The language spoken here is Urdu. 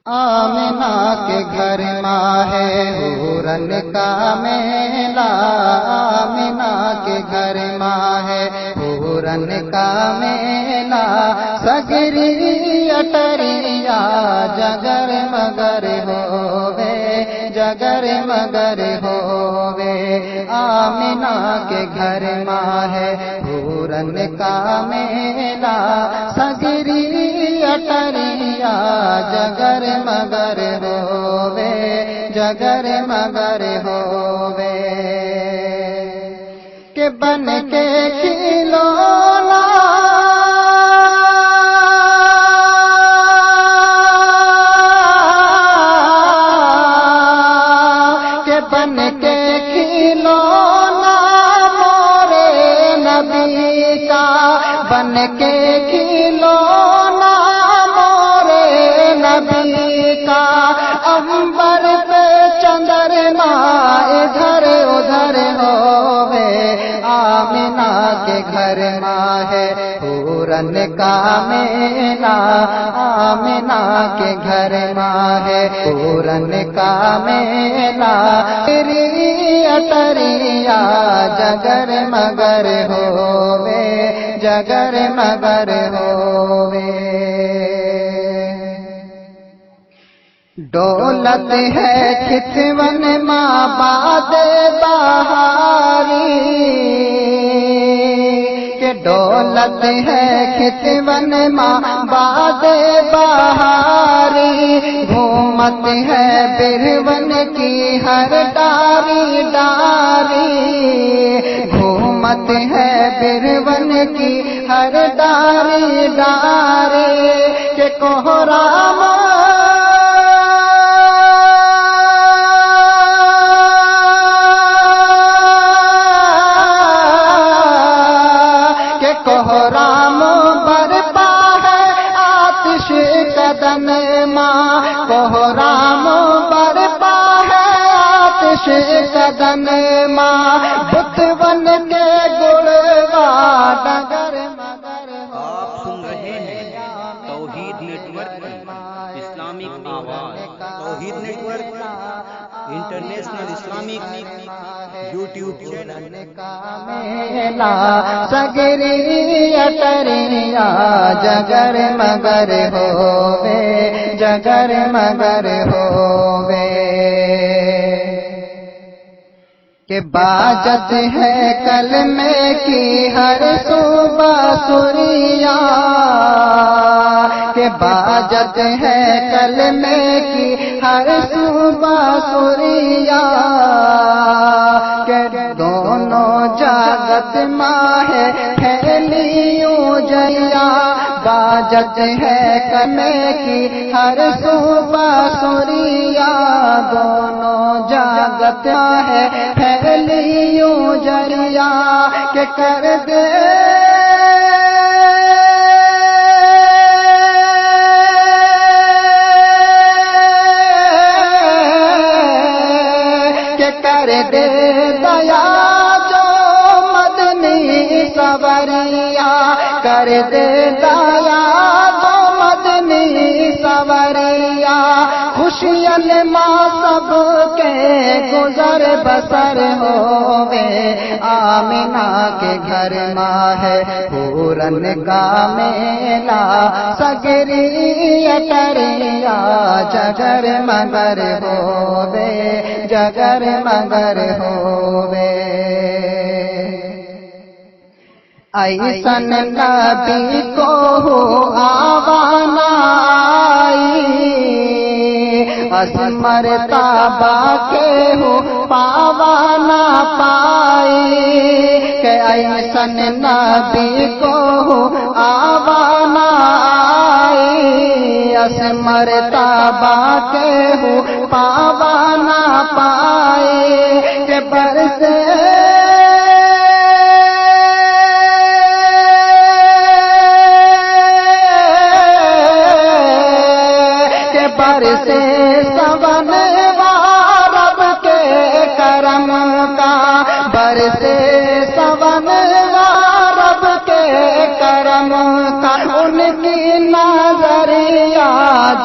آمنہ کے گھر ماہ حورن کا میلہ، آمنہ کے گھر ماہ حورن کا میلہ، سگری اٹریا جگر مگر ہووے، جگر مگر ہووے، آمنہ کے گھر ماہ حورن کا میلہ، سگری اٹریا جگر مگر ہووے، جگر مگر ہووے، کہ بن کے کھلونا کہ بن کے کھلونا مورے نبی کا، بن کے کھلونا نبی کا، امبر پہ چندرما ادھر ادھر ہووے، آمنہ کے گھر ماہ حورن کا میلہ، آمنہ کے گھر ماہ حورن کا میلہ، تیری اٹریا جگر مگر ہووے، جگر مگر ہووے، دولت ہے کھتون ماں باد بہاری، کہ دولت ہے کھتون ماں باد بہاری، گھومت ہے برون کی ہر ڈاری ڈاری، گھومت ہے برون کی ہر ڈاری ڈاری، کہ کوہرام کوہرام برپا ہے آتش کدن ماں، کوہرام برپا ہے آتش کدن ماں، بت بن کے گڑوا ڈگر مگر ہو۔ آپ سن رہے ہیں توحید نیٹ ورک کی اسلامک آواز، Tauheed network international Islamic YouTube channel کا میلہ، سگری اٹریا جگر مگر ہووے، جگر مگر ہووے، کہ باجت ہے کلمے کی ہر صبح سریا، کہ باجت ہے کلمے کی ہر صبح سریا، کہ دونوں جاگت ماہ پھیلیوں جیا، باجت ہے کلمے کی ہر صبح سریا، دونوں جاگت ہے پھیلیوں جریا، کہ کر دے کر دے دیا جو مدنی سوریا، کر دے دیا جو مدنی سوریا، خوشیل ماں سب کے گزر بسر ہووے، آمنہ کے گھر ماہ حورن کا میلہ، سگری اٹریا جگر مگر ہووے، جگر مگر ہووے، ایسن نبی کو آوانا آئی، اسمر تابا کے ہو پاوانا پائی، کہ ایسن نبی کو آوانا آئی، اسمر تابا کے ہو پاوانا پائی، کہ برسے برسے سون رب کے کرم کا، برسے سون رب کے کرم کا، ان کی نظریہ